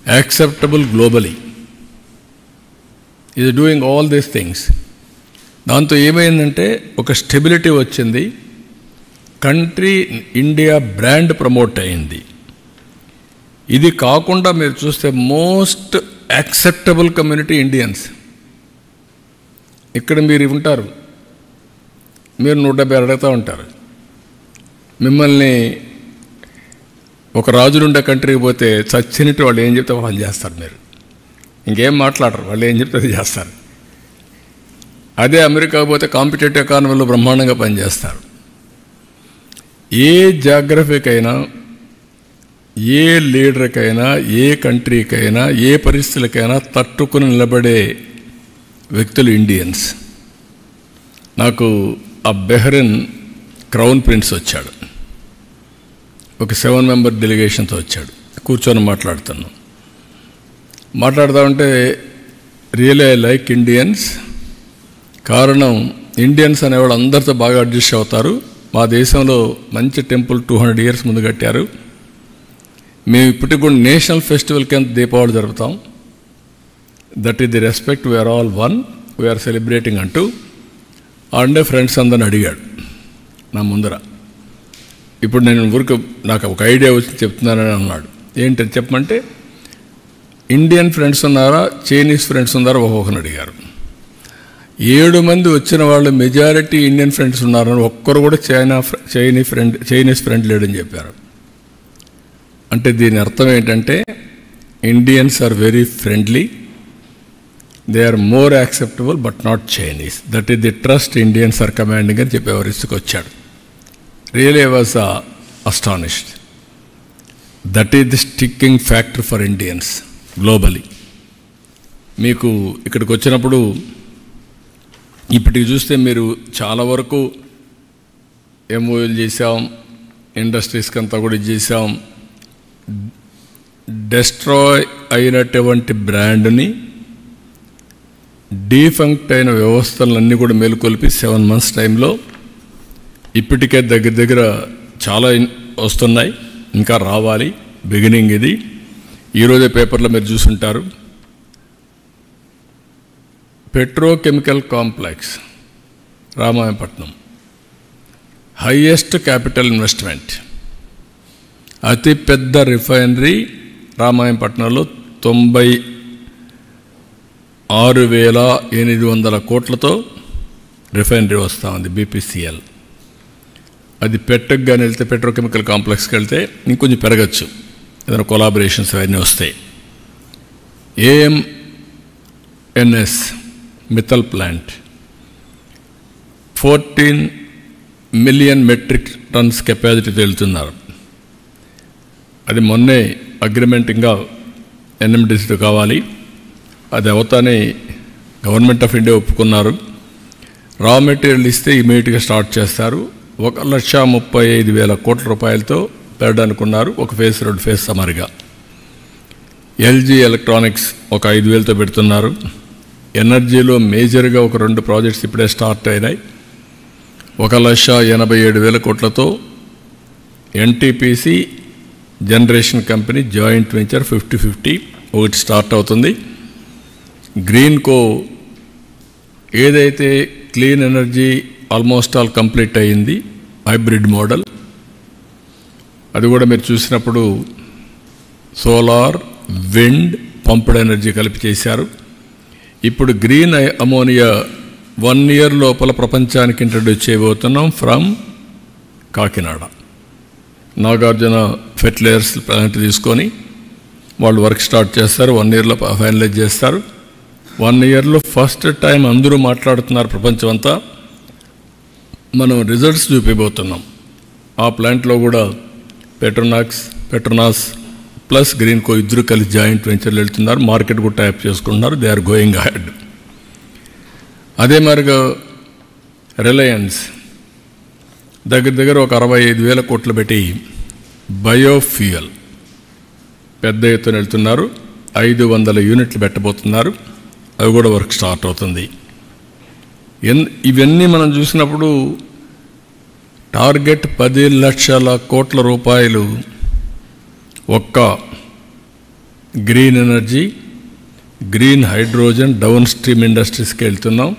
Acceptable globally, is doing all these things. దాంతో ఏమైందంటే ఒక స్టెబిలిటీ వచ్చింది, కంట్రీ ఇండియా బ్రాండ్ ప్రమోట్ అయింది. ఇది కాకుండా మీరు చూస్తే మోస్ట్ యాక్సెప్టబుల్ కమ్యూనిటీ ఇండియన్స్. ఇక్కడ మీరు ఉంటారు, మీరు 170 అడుగుతూ ఉంటారు. మిమ్మల్ని ఒక రాజులుండే కంట్రీకి పోతే చచ్చినట్టు వాళ్ళు ఏం చెప్తే వాళ్ళు చేస్తారు. మీరు ఇంకేం మాట్లాడరు, వాళ్ళు ఏం చెప్తే అది చేస్తారు. అదే అమెరికా పోతే కాంపిటేటివ్ ఎకానమీలో బ్రహ్మాండంగా పనిచేస్తారు. ఏ జాగ్రఫీకైనా, ఏ లీడర్కైనా, ఏ కంట్రీకైనా, ఏ పరిస్థితులకైనా తట్టుకుని నిలబడే వ్యక్తులు ఇండియన్స్. నాకు ఆ బెహ్రెన్ క్రౌన్ ప్రిన్స్ వచ్చాడు, ఒక 7 మెంబర్ డెలిగేషన్తో వచ్చాడు. కూర్చొని మాట్లాడుతూ ఉంటే రియలీ ఐ లైక్ ఇండియన్స్. కారణం ఇండియన్స్ అనేవాళ్ళు అందరితో బాగా అడ్జస్ట్ అవుతారు. మా దేశంలో మంచి టెంపుల్ 200 ఇయర్స్ ముందు కట్టారు. మేము ఇప్పటికి కూడా నేషనల్ ఫెస్టివల్ కింద దీపావళి జరుపుతాం. That is the respect, we are all one, we are celebrating అంటూ అండే ఫ్రెండ్స్ అందరిని అడిగాడు నా ముందర. ఇప్పుడు నేను ఊరికి నాకు ఒక ఐడియా వచ్చి చెప్తున్నానని అన్నాడు. ఏంటని చెప్పమంటే, ఇండియన్ ఫ్రెండ్స్ ఉన్నారా, చైనీస్ ఫ్రెండ్స్ ఉన్నారా ఒక్కొక్కరిని అడిగారు. 7 మంది వచ్చిన వాళ్ళు మెజారిటీ ఇండియన్ ఫ్రెండ్స్ ఉన్నారని, ఒక్కరు కూడా చైనీస్ ఫ్రెండ్ లేడని చెప్పారు. అంటే దీని అర్థం ఏంటంటే, Indians are very friendly, they are more acceptable but not Chinese. That is the trust Indians are commanding అని చెప్పి ఎవరిస్తుకు వచ్చాడు. Really I was astonished. That is the sticking factor for Indians globally. మీకు ఇక్కడికి వచ్చినప్పుడు ఇప్పటికి చూస్తే మీరు చాలా వరకు ఎంఓయూలు చేసాం, ఇండస్ట్రీస్కి అంతా కూడా చేసాం. డెస్ట్రాయ్ అయినటువంటి బ్రాండ్ని, డీఫంక్ట్ అయిన వ్యవస్థలన్నీ కూడా మేలుకొల్పి 7 months టైంలో ఇప్పటికే దగ్గర చాలా వస్తున్నాయి, ఇంకా రావాలి. బిగినింగ్ ఇది. ఈరోజే పేపర్లో మీరు చూసుంటారు, petrochemical complex Ramayapatnam, highest capital investment, అతి పెద్ద రిఫైనరీ రామాయపట్నంలో 96,800 కోట్లతో రిఫైనరీ వస్తూ ఉంది, BPCL. అది పెట్టకు కానీ వెళ్తే, పెట్రోకెమికల్ కాంప్లెక్స్కి వెళ్తే ఇంకొంచెం పెరగచ్చు, ఏదైనా కొలాబరేషన్స్ అవన్నీ వస్తాయి. AMNS Mittal plant 14 million metric tons కెపాసిటీతో వెళ్తున్నారు. అది మొన్నే అగ్రిమెంట్ ఇంకా NMDCతో కావాలి. అది అవుతానే గవర్నమెంట్ ఆఫ్ ఇండియా ఒప్పుకున్నారు. రా మెటీరియల్ ఇస్తే ఇమీడియట్గా స్టార్ట్ చేస్తారు. 1,35,000 కోట్ల రూపాయలతో పెట్టడానికి ఉన్నారు. ఒక ఫేజ్, 2 ఫేజ్ సమరిగా. LG ఎలక్ట్రానిక్స్ ఒక 5,000తో పెడుతున్నారు. ఎనర్జీలో మేజర్గా ఒక 2 ప్రాజెక్ట్స్ ఇప్పుడే స్టార్ట్ అయినాయి. 1,87,000 కోట్లతో NTPC generation company joint venture 50-50 ఒకటి స్టార్ట్ అవుతుంది. గ్రీన్కో ఏదైతే clean energy almost all complete అయ్యింది, హైబ్రిడ్ మోడల్, అది కూడా మీరు చూసినప్పుడు సోలార్, విండ్, పంప్డ్ ఎనర్జీ కలిపి చేశారు. ఇప్పుడు గ్రీన్ అమోనియా 1 year లోపల ప్రపంచానికి ఇంట్రడ్యూస్ చేయబోతున్నాం from Kakinada. Nagarjuna fertilizers plant తీసుకొని వాళ్ళు వర్క్ స్టార్ట్ చేస్తారు. 1 yearలో ఫైనలైజ్ చేస్తారు. 1 yearలో ఫస్ట్ టైం అందరూ మాట్లాడుతున్నారు ప్రపంచం అంతా, మనం రిజల్ట్స్ చూపిపోతున్నాం. ఆ ప్లాంట్లో కూడా పెట్రోనాస్ ప్లస్ గ్రీన్కో ఇద్దరు కలిసి జాయింట్ వెంచర్లు వెళ్తున్నారు. మార్కెట్ కూడా టైప్ చేసుకుంటున్నారు. They are going ahead. అదే మరిగా రిలయన్స్ దగ్గర ఒక 65,000 కోట్లు పెట్టి బయోఫ్యూయల్ పెద్ద ఎత్తున వెళ్తున్నారు. 500 యూనిట్లు పెట్టబోతున్నారు. అవి కూడా వర్క్ స్టార్ట్ అవుతుంది. ఇవన్నీ మనం చూసినప్పుడు టార్గెట్ 10 లక్షల కోట్ల రూపాయలు ఒక్క green energy, green hydrogen downstream ఇండస్ట్రీస్కి వెళ్తున్నాం.